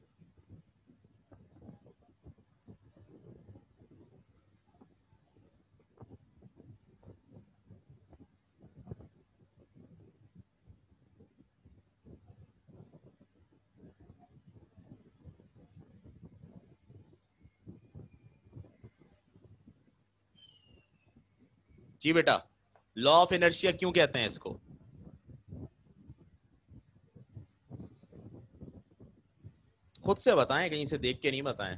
जी बेटा, लॉ ऑफ इनर्शिया क्यों कहते हैं इसको? खुद से बताएं, कहीं से देख के नहीं बताएं।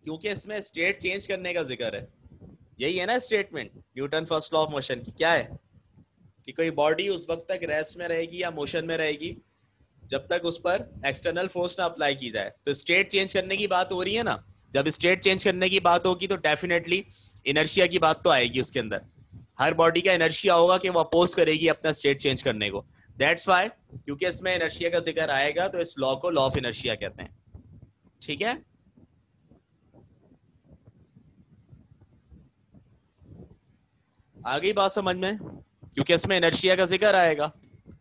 क्योंकि इसमें स्टेट चेंज करने का जिक्र है। यही है ना statement Newton first law of motion की, क्या है? कि कोई बॉडी उस वक्त तक रेस्ट में रहेगी या मोशन में रहेगी जब तक उस पर एक्सटर्नल फोर्स ना अप्लाई की जाए। तो स्टेट चेंज करने की बात हो रही है ना, जब स्टेट चेंज करने की बात होगी तो डेफिनेटली इनर्शिया की बात तो आएगी उसके अंदर। हर बॉडी का इनर्शिया होगा कि वो अपोज करेगी अपना स्टेट चेंज करने को। दैट्स वाई, क्योंकि इसमें इनर्शिया का जिक्र आएगा तो इस लॉ को लॉ ऑफ इनर्शिया कहते हैं। ठीक है, आ गई बात समझ में? क्योंकि इसमें इनर्शिया का जिक्र आएगा,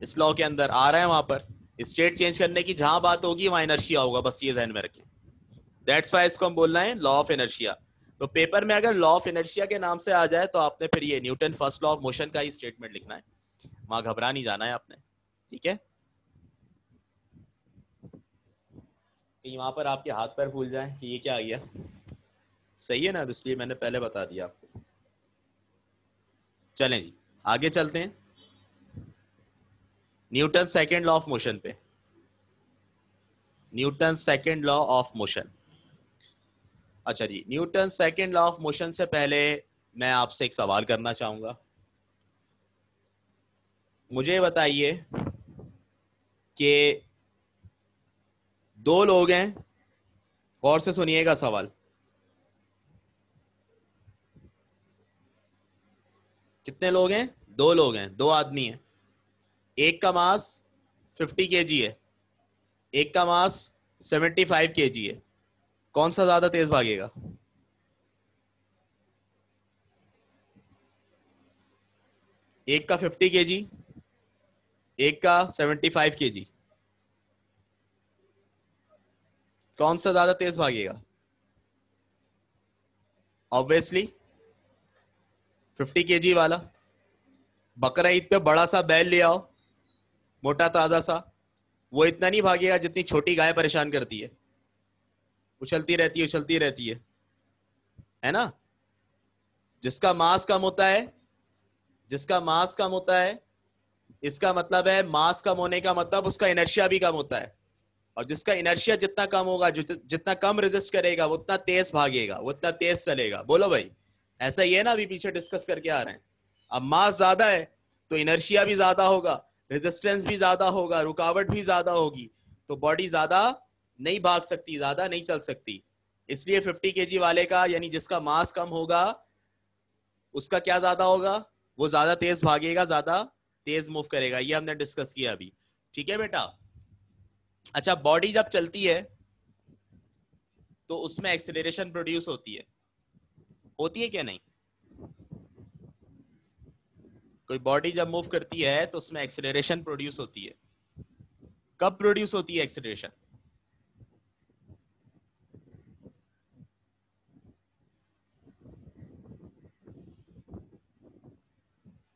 इस लॉ के अंदर आ रहा है, वहां पर स्टेट चेंज करने की जहां बात होगी वहां इनर्शिया होगा, बस ये ध्यान में रखें। दैट्स वाई इसको हम बोलना है लॉ ऑफ इनर्शिया। तो पेपर में अगर लॉ ऑफ इनर्शिया के नाम से आ जाए तो आपने फिर ये Newton first law of motion का ही स्टेटमेंट लिखना है, वहां घबरा नहीं जाना है आपने। ठीक है, कहीं वहां पर आपके हाथ पैर भूल जाए कि ये क्या आ गया। सही है ना, तो इसलिए मैंने पहले बता दिया आपको। चलें जी, आगे चलते हैं Newton second law of motion पे। Newton second law of motion. अच्छा जी, Newton second law of motion से पहले मैं आपसे एक सवाल करना चाहूंगा। मुझे बताइए कि दो लोग हैं, गौर से सुनिएगा सवाल, कितने लोग हैं? दो लोग हैं, दो आदमी हैं। एक का मास 50 केजी है, एक का मास 75 केजी है। कौन सा ज्यादा तेज भागेगा? एक का 50 केजी, एक का 75 केजी। कौन सा ज्यादा तेज भागेगा? ऑब्वियसली 50 केजी वाला। बकरा ईद पे बड़ा सा बैल ले आओ, मोटा ताजा सा, वो इतना नहीं भागेगा जितनी छोटी गाय परेशान करती है, उछलती रहती है, उछलती रहती है ना। जिसका मास कम होता है, जिसका मास कम होता है, इसका मतलब है मास कम होने का मतलब उसका इनर्शिया भी कम होता है। और जिसका इनर्शिया जितना कम होगा, जितना कम रेजिस्ट करेगा, वो उतना तेज भागेगा, वो उतना तेज चलेगा। बोलो भाई, ऐसा ही है ना, अभी पीछे डिस्कस करके आ रहे हैं। अब मास ज्यादा है तो इनर्शिया भी ज्यादा होगा, रेजिस्टेंस भी ज्यादा होगा, रुकावट भी ज्यादा होगी, तो बॉडी ज्यादा नहीं भाग सकती, ज्यादा नहीं चल सकती। इसलिए 50 केजी वाले का, यानी जिसका मास कम होगा, उसका क्या ज्यादा होगा? वो ज्यादा तेज भागेगा, ज्यादा तेज मूव करेगा। ये हमने डिस्कस किया अभी। ठीक है बेटा। अच्छा, बॉडी जब चलती है तो उसमें एक्सेलरेशन प्रोड्यूस होती है क्या नहीं? कोई बॉडी जब मूव करती है तो उसमें एक्सेलरेशन प्रोड्यूस होती है। कब प्रोड्यूस होती है एक्सेलरेशन?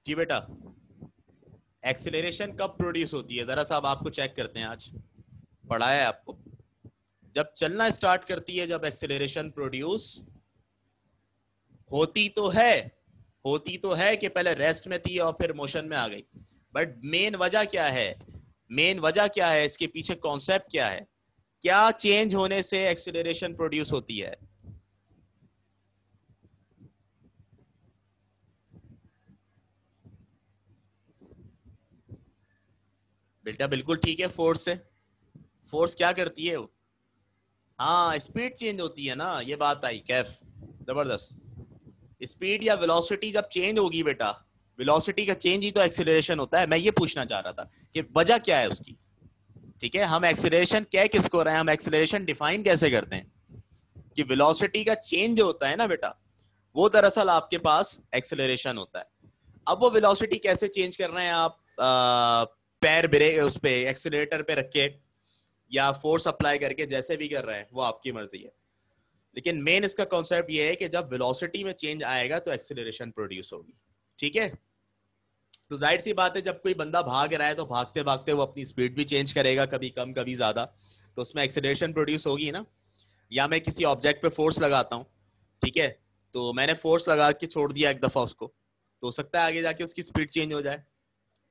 जी बेटा, एक्सेलरेशन कब प्रोड्यूस होती है? जरा साहब आपको चेक करते हैं, आज पढ़ाया है आपको। जब चलना स्टार्ट करती है, जब एक्सेलरेशन प्रोड्यूस होती तो है, होती तो है कि पहले रेस्ट में थी और फिर मोशन में आ गई। बट मेन वजह क्या है? मेन वजह क्या है? इसके पीछे कॉन्सेप्ट क्या है? क्या चेंज होने से एक्सेलरेशन प्रोड्यूस होती है? बेटा बिल्कुल ठीक है, फोर्स से। फोर्स क्या करती है वो? हाँ, स्पीड चेंज होती है ना, ये बात आई कैफ, जबरदस्त। स्पीड या वेलोसिटी जब चेंज होगी बेटा, वेलोसिटी का चेंज ही तो एक्सेलरेशन होता है। मैं ये पूछना चाह रहा था कि वजह क्या है उसकी। ठीक है, हम एक्सेलरेशन कह किसको रहे हैं, हम एक्सेलरेशन डिफाइन कैसे करते हैं? कि वेलोसिटी का चेंज जो होता है ना बेटा, वो दरअसल आपके पास एक्सेलरेशन होता है। अब वो वेलोसिटी कैसे चेंज कर रहे हैं आप? पैर ब्रेक उस पे एक्सीलरेटर पे रख के या फोर्स अप्लाई करके, जैसे भी कर रहे हैं वो आपकी मर्जी है। लेकिन मेन इसका कॉन्सेप्ट ये है कि जब वेलोसिटी में चेंज आएगा तो एक्सेलरेशन प्रोड्यूस होगी। ठीक है, तो जाहिर सी बात है, जब कोई बंदा भाग रहा है तो भागते भागते वो अपनी स्पीड भी चेंज करेगा, कभी कम कभी ज्यादा, तो उसमें एक्सेलरेशन प्रोड्यूस होगी ना। या मैं किसी ऑब्जेक्ट पे फोर्स लगाता हूँ, ठीक है, तो मैंने फोर्स लगा के छोड़ दिया एक दफा उसको, तो हो सकता है आगे जाके उसकी स्पीड चेंज हो जाए।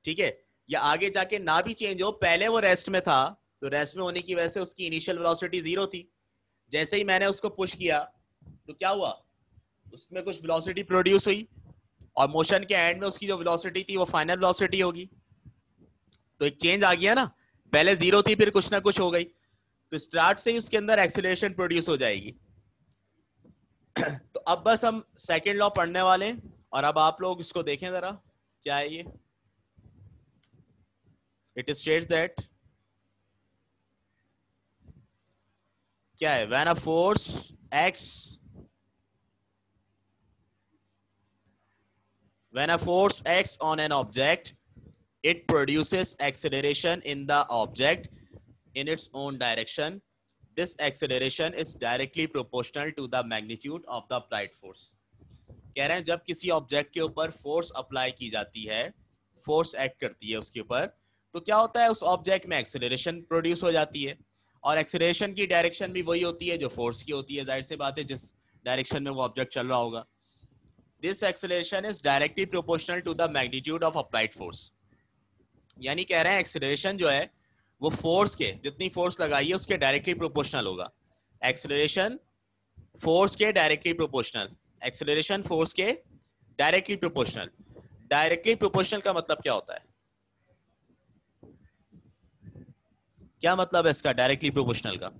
ठीक है, या आगे जाके ना भी चेंज हो, पहले वो रेस्ट में था, तो रेस्ट में होने की वजह से उसकी इनिशियल वेलोसिटी 0 थी। जैसे ही मैंने उसको पुश किया तो क्या हुआ? उसमें कुछ वेलोसिटी प्रोड्यूस हुई, और मोशन के एंड में उसकी जो वेलोसिटी थी वो फाइनल वेलोसिटी होगी। तो एक चेंज आ गया ना। पहले जीरो थी फिर कुछ ना कुछ हो गई, तो स्टार्ट से ही उसके अंदर एक्सीलरेशन प्रोड्यूस हो जाएगी। तो अब बस हम सेकेंड लॉ पढ़ने वाले हैं, और अब आप लोग इसको देखें जरा क्या है ये। इट स्टेट्स दैट, क्या है, when a force acts, when a force acts on an object, it produces acceleration in the object in its own direction. This acceleration is directly proportional to the magnitude of the applied force. कह रहे हैं जब किसी object के ऊपर force apply की जाती है, फोर्स एक्ट करती है उसके ऊपर, तो क्या होता है, उस ऑब्जेक्ट में एक्सेलरेशन प्रोड्यूस हो जाती है, और एक्सेलरेशन की डायरेक्शन भी वही होती है जो फोर्स की होती है, जाहिर सी बात है जिस डायरेक्शन में वो ऑब्जेक्ट चल रहा होगा। This acceleration is directly proportional to the magnitude of applied force. यानी कह रहे हैं एक्सेलरेशन जो है वो फोर्स के, जितनी फोर्स लगाई है उसके डायरेक्टली प्रोपोर्शनल होगा। एक्सेलरेशन फोर्स के डायरेक्टली प्रोपोर्शनल, एक्सेलरेशन फोर्स के डायरेक्टली प्रोपोर्शनल। डायरेक्टली प्रोपोर्शनल का मतलब क्या होता है, क्या मतलब है इसका डायरेक्टली प्रोपोर्शनल का?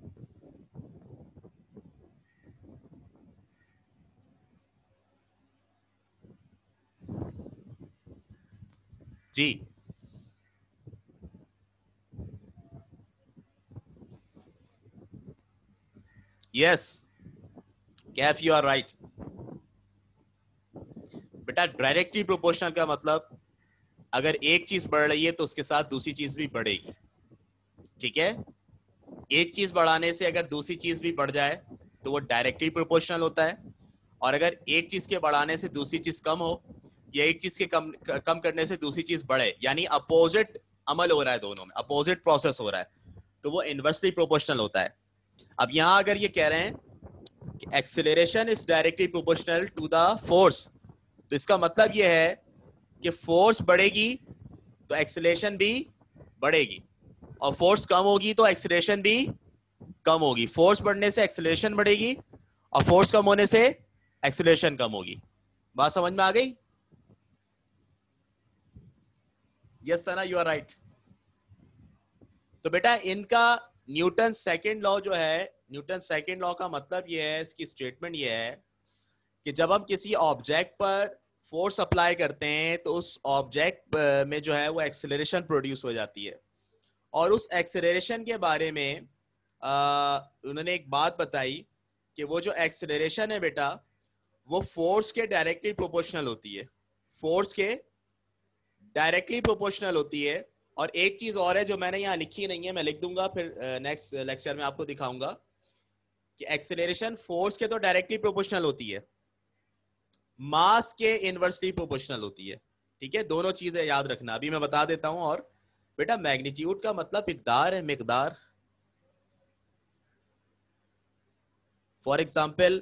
जी yes, Kaif you are right. बेटा डायरेक्टली प्रोपोर्शनल का मतलब, अगर एक चीज बढ़ रही है तो उसके साथ दूसरी चीज भी बढ़ेगी, ठीक है। एक चीज बढ़ाने से अगर दूसरी चीज भी बढ़ जाए तो वो डायरेक्टली प्रोपोर्शनल होता है, और अगर एक चीज के बढ़ाने से दूसरी चीज कम हो, या एक चीज के कम करने से दूसरी चीज बढ़े, यानी अपोजिट अमल हो रहा है, दोनों में अपोजिट प्रोसेस हो रहा है, तो वो इनवर्सली प्रोपोर्शनल होता है। अब यहां अगर ये कह रहे हैं कि acceleration is directly proportional to the force, तो इसका मतलब ये है कि फोर्स बढ़ेगी तो एक्सेलरेशन भी बढ़ेगी, और फोर्स कम होगी तो एक्सेलरेशन भी कम होगी। फोर्स बढ़ने से एक्सेलरेशन बढ़ेगी, और फोर्स कम होने से एक्सेलरेशन कम होगी। बात समझ में आ गई? Yes Sana, you are right. तो बेटा इनका न्यूटन सेकेंड लॉ जो है, न्यूटन सेकेंड लॉ का मतलब ये है, इसकी स्टेटमेंट ये है कि जब हम किसी ऑब्जेक्ट पर फोर्स अप्लाई करते हैं तो उस ऑब्जेक्ट में जो है वो एक्सेलरेशन प्रोड्यूस हो जाती है, और उस एक्सेलरेशन के बारे में उन्होंने एक बात बताई कि वो जो एक्सेलरेशन है बेटा वो फोर्स के डायरेक्टली प्रोपोर्शनल होती है, फोर्स के डायरेक्टली प्रोपोर्शनल होती है। और एक चीज और है जो मैंने यहाँ लिखी नहीं है, मैं लिख दूंगा फिर नेक्स्ट लेक्चर में आपको दिखाऊंगा, कि एक्सेलरेशन फोर्स के तो डायरेक्टली प्रोपोर्शनल होती है, मास के इनवर्सली प्रोपोर्शनल होती है, ठीक है। दोनों चीजें याद रखना, अभी मैं बता देता हूं। और बेटा मैग्नीट्यूड का मतलब मिकदार है, मिकदार। फॉर एग्जाम्पल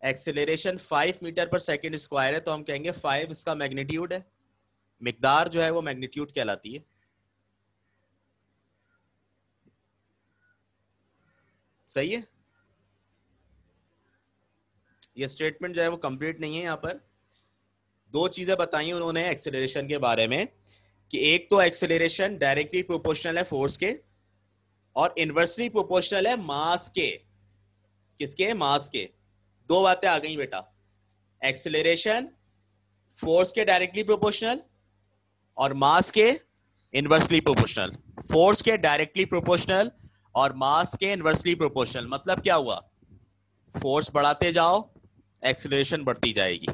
एक्सेलरेशन 5 मीटर पर सेकेंड स्क्वायर है, तो हम कहेंगे 5 इसका मैग्नीट्यूड है। मिकदार जो है वो मैग्नीट्यूड कहलाती है, सही है। ये स्टेटमेंट जो है वो कंप्लीट नहीं है, यहाँ पर दो चीजें बताई उन्होंने एक्सेलरेशन के बारे में, कि एक तो एक्सेलरेशन डायरेक्टली प्रोपोर्शनल है फोर्स के, और इनवर्सली प्रोपोर्शनल है मास के। किसके? मास के। दो बातें आ गई बेटा, एक्सेलरेशन फोर्स के डायरेक्टली प्रोपोर्शनल और मास के इनवर्सली प्रोपोर्शनल। फोर्स के डायरेक्टली प्रोपोर्शनल और मास के इनवर्सली प्रोपोर्शनल, मतलब क्या हुआ, फोर्स बढ़ाते जाओ एक्सेलरेशन बढ़ती जाएगी,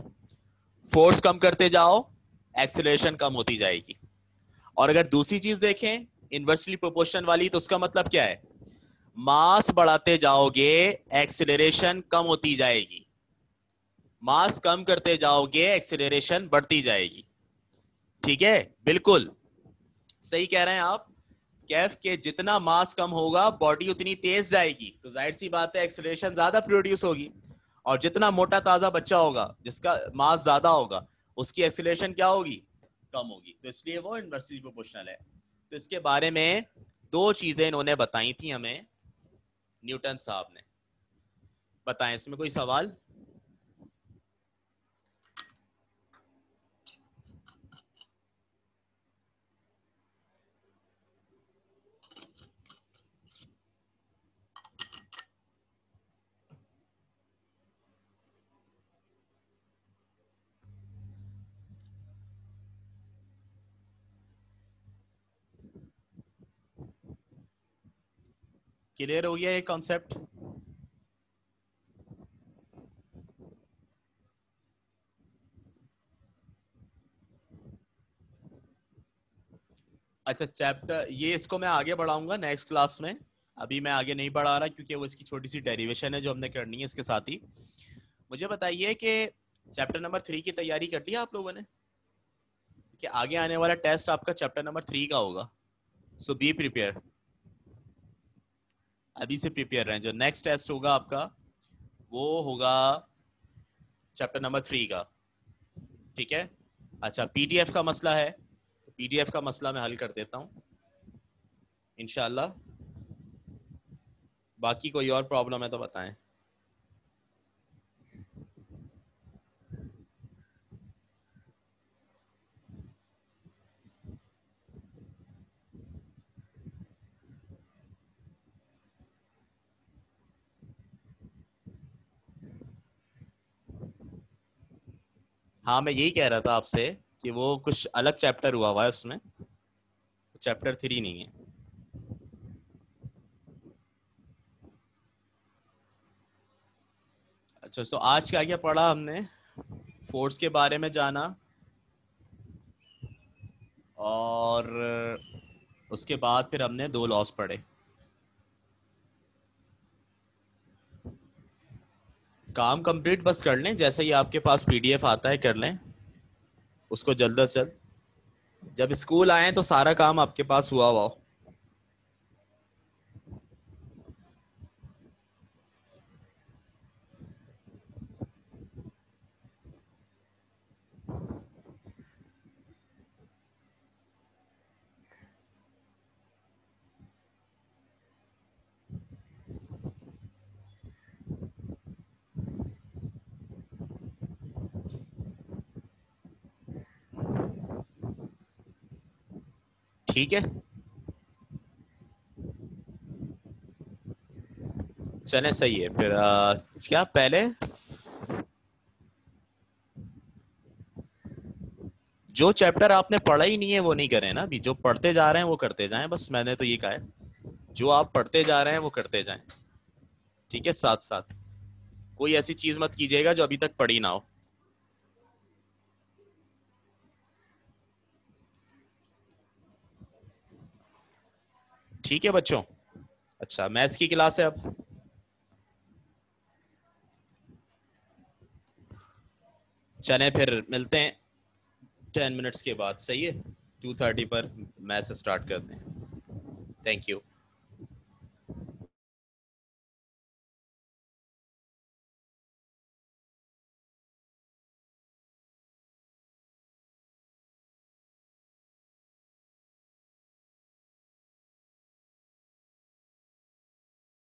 फोर्स कम करते जाओ एक्सेलरेशन कम होती जाएगी। और अगर दूसरी चीज देखें इनवर्सली प्रोपोर्शनल वाली, तो उसका मतलब क्या है, मास बढ़ाते जाओगे एक्सेलरेशन कम होती जाएगी, मास कम करते जाओगे एक्सेलरेशन बढ़ती जाएगी, ठीक है। बिल्कुल सही कह रहे हैं आप, कैफ के जितना मास कम होगा बॉडी उतनी तेज जाएगी, तो जाहिर सी बात है एक्सेलरेशन ज्यादा प्रोड्यूस होगी। और जितना मोटा ताजा बच्चा होगा जिसका मास ज्यादा होगा उसकी एक्सेलरेशन क्या होगी, कम होगी, तो इसलिए वो इनवर्सली प्रोपोर्शनल है। तो इसके बारे में दो चीजें इन्होंने बताई थी हमें, न्यूटन साहब ने। बताएं इसमें कोई सवाल? क्लियर हो गया ये कॉन्सेप्ट? अच्छा चैप्टर ये इसको मैं आगे बढ़ाऊंगा नेक्स्ट क्लास में, अभी मैं आगे नहीं बढ़ा रहा क्योंकि वो इसकी छोटी सी डेरिवेशन है जो हमने करनी है इसके साथ ही। मुझे बताइए कि चैप्टर नंबर 3 की तैयारी कर ली आप लोगों ने? कि आगे आने वाला टेस्ट आपका चैप्टर नंबर 3 का होगा, सो बी प्रिपेयर, अभी से प्रिपेयर रहें। जो नेक्स्ट टेस्ट होगा आपका वो होगा चैप्टर नंबर 3 का, ठीक है? अच्छा पीडीएफ का मसला है, तो पीडीएफ का मसला मैं हल कर देता हूँ इंशाल्लाह। बाकी कोई और प्रॉब्लम है तो बताएं। हाँ मैं यही कह रहा था आपसे कि वो कुछ अलग चैप्टर हुआ हुआ है उसमें, चैप्टर 3 नहीं है। अच्छा तो आज क्या क्या पढ़ा हमने? फोर्स के बारे में जाना, और उसके बाद फिर हमने 2 लॉस पढ़े। काम कंप्लीट बस कर लें, जैसे ही आपके पास पीडीएफ आता है कर लें उसको जल्द से जल्द, जब स्कूल आए तो सारा काम आपके पास हुआ हुआ हो। ठीक है चले सही है फिर क्या पहले जो चैप्टर आपने पढ़ा ही नहीं है वो नहीं करें ना, अभी जो पढ़ते जा रहे हैं वो करते जाएं, बस मैंने तो ये कहा है जो आप पढ़ते जा रहे हैं वो करते जाएं, ठीक है? साथ साथ कोई ऐसी चीज मत कीजिएगा जो अभी तक पढ़ी ना हो। ठीक है बच्चों? अच्छा मैथ्स की क्लास है अब, चलें फिर मिलते हैं 10 मिनट्स के बाद, सही है? 2:30 पर मैथ्स स्टार्ट करते हैं। Thank you.